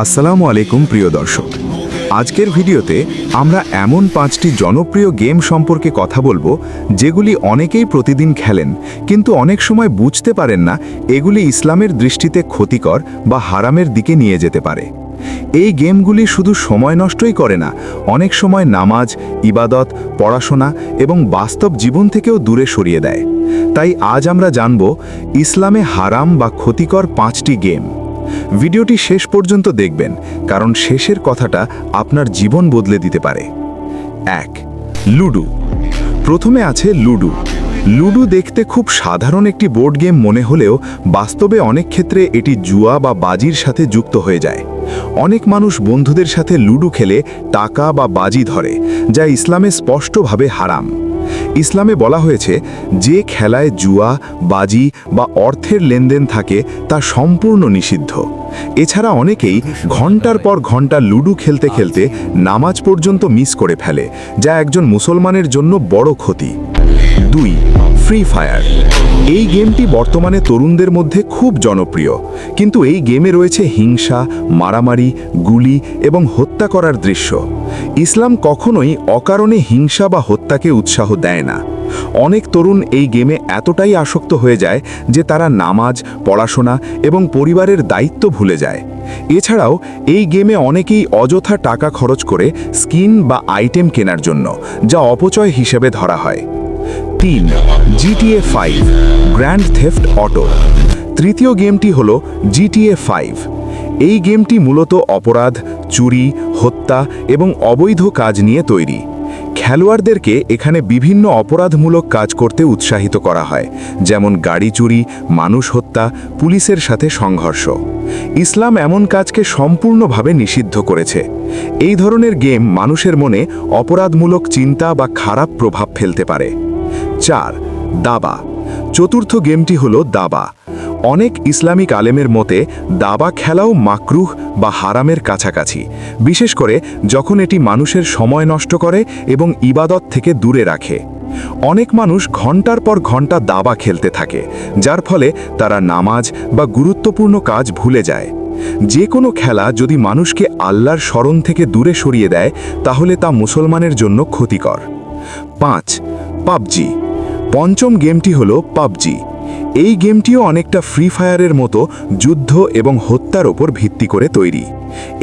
আসসালামু আলাইকুম প্রিয় দর্শক। আজকের ভিডিওতে আমরা এমন 5টি জনপ্রিয় গেম সম্পর্কে কথা বলবো যেগুলি অনেকেই প্রতিদিন খেলেন, কিন্তু অনেক সময় বুঝতে পারেন না এগুলি ইসলামের দৃষ্টিতে ক্ষতিকর বা হারামের দিকে নিয়ে যেতে পারে। এই গেমগুলি শুধু সময় নষ্টই করে না, অনেক সময় নামাজ, ইবাদত, পড়াশোনা এবং বাস্তব জীবন থেকেও দূরে সরিয়ে দেয়। তাই আজ আমরা জানব ইসলামে হারাম বা ক্ষতিকর 5টি গেম। ভিডিওটি শেষ পর্যন্ত দেখবেন, কারণ শেষের কথাটা আপনার জীবন বদলে দিতে পারে। 1. লুডো। প্রথমে আছে লুডো। লুডো দেখতে খুব সাধারণ একটি বোর্ড গেম মনে হলেও বাস্তবে অনেক ক্ষেত্রে এটি জুয়া বা বাজির সাথে যুক্ত হয়ে যায়। অনেক মানুষ বন্ধুদের সাথে লুডো খেলে টাকা বা বাজি ধরে, যা ইসলামে স্পষ্টভাবে হারাম। ইসলামে বলা হয়েছে, যে খেলায় জুয়া, বাজি বা অর্থের লেনদেন থাকে তা সম্পূর্ণ নিষিদ্ধ। এছাড়া অনেকেই ঘন্টার পর ঘন্টা লুডো খেলতে খেলতে নামাজ পর্যন্ত মিস করে ফেলে, যা একজন মুসলমানের জন্য বড় ক্ষতি। 2. Free fire. এই গেমটি বর্তমানে তরুণদের মধ্যে খুব জনপ্রিয়, কিন্তু এই গেমে রয়েছে হিংসা, মারামারি, গুলি এবং হত্যা করার দৃশ্য। ইসলাম কখনোই অকারণে হিংসা বা হত্যাকে উৎসাহ দেয় না। অনেক তরুণ এই গেমে এতটাই আসক্ত হয়ে যায় যে তারা নামাজ, পড়াশোনা এবং পরিবারের দায়িত্ব ভুলে যায়। এছাড়াও এই গেমে অনেকেই অযথা টাকা খরচ করে স্কিন বা আইটেম কেনার জন্য, যা অপচয় হিসেবে ধরা হয়। 3. GTA 5 grand theft auto. তৃতীয় গেমটি হল GTA 5। এই গেমটি মূলত অপরাধ, চুরি, হত্যা এবং অবৈধ কাজ নিয়ে তৈরি। খেলোয়াড়দেরকে এখানে বিভিন্ন অপরাধমূলক কাজ করতে উৎসাহিত করা হয়, যেমন গাড়ি চুরি, মানুষ হত্যা, পুলিশের সাথে সংঘর্ষ। ইসলাম এমন কাজকে সম্পূর্ণভাবে নিষিদ্ধ করেছে। এই ধরনের গেম মানুষের মনে অপরাধমূলক চিন্তা বা খারাপ প্রভাব ফেলতে পারে। 4. দাবা। চতুর্থ গেমটি হল দাবা। অনেক ইসলামিক আলেমের মতে দাবা খেলাও মাকরুহ বা হারামের কাছাকাছি, বিশেষ করে যখন এটি মানুষের সময় নষ্ট করে এবং ইবাদত থেকে দূরে রাখে। অনেক মানুষ ঘন্টার পর ঘন্টা দাবা খেলতে থাকে, যার ফলে তারা নামাজ বা গুরুত্বপূর্ণ কাজ ভুলে যায়। যে কোনো খেলা যদি মানুষকে আল্লাহর স্মরণ থেকে দূরে সরিয়ে দেয়, তাহলে তা মুসলমানের জন্য ক্ষতিকর। 5. পাবজি। পঞ্চম গেমটি হল পাবজি। এই গেমটিও অনেকটা ফ্রি ফায়ারের মতো যুদ্ধ এবং হত্যার ওপর ভিত্তি করে তৈরি।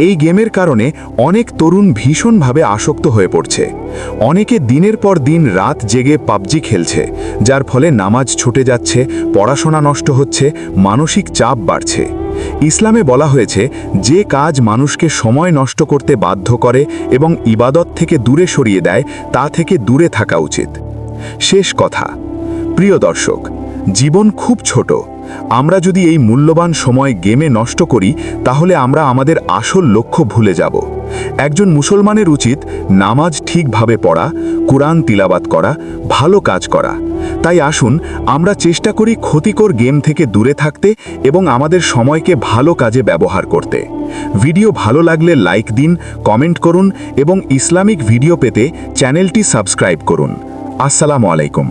এই গেমের কারণে অনেক তরুণ ভীষণভাবে আসক্ত হয়ে পড়ছে। অনেকে দিনের পর দিন রাত জেগে পাবজি খেলছে, যার ফলে নামাজ ছুটে যাচ্ছে, পড়াশোনা নষ্ট হচ্ছে, মানসিক চাপ বাড়ছে। ইসলামে বলা হয়েছে, যে কাজ মানুষকে সময় নষ্ট করতে বাধ্য করে এবং ইবাদত থেকে দূরে সরিয়ে দেয়, তা থেকে দূরে থাকা উচিত। শেষ কথা, প্রিয় দর্শক, জীবন খুব ছোট। আমরা যদি এই মূল্যবান সময় গেমে নষ্ট করি, তাহলে আমরা আমাদের আসল লক্ষ্য ভুলে যাব। একজন মুসলমানের উচিত নামাজ ঠিকভাবে পড়া, কুরআন তিলাওয়াত করা, ভালো কাজ করা। তাই আসুন আমরা চেষ্টা করি ক্ষতিকর গেম থেকে দূরে থাকতে এবং আমাদের সময়কে ভালো কাজে ব্যবহার করতে। ভিডিও ভালো লাগলে লাইক দিন, কমেন্ট করুন এবং ইসলামিক ভিডিও পেতে চ্যানেলটি সাবস্ক্রাইব করুন। আসসালামু আলাইকুম।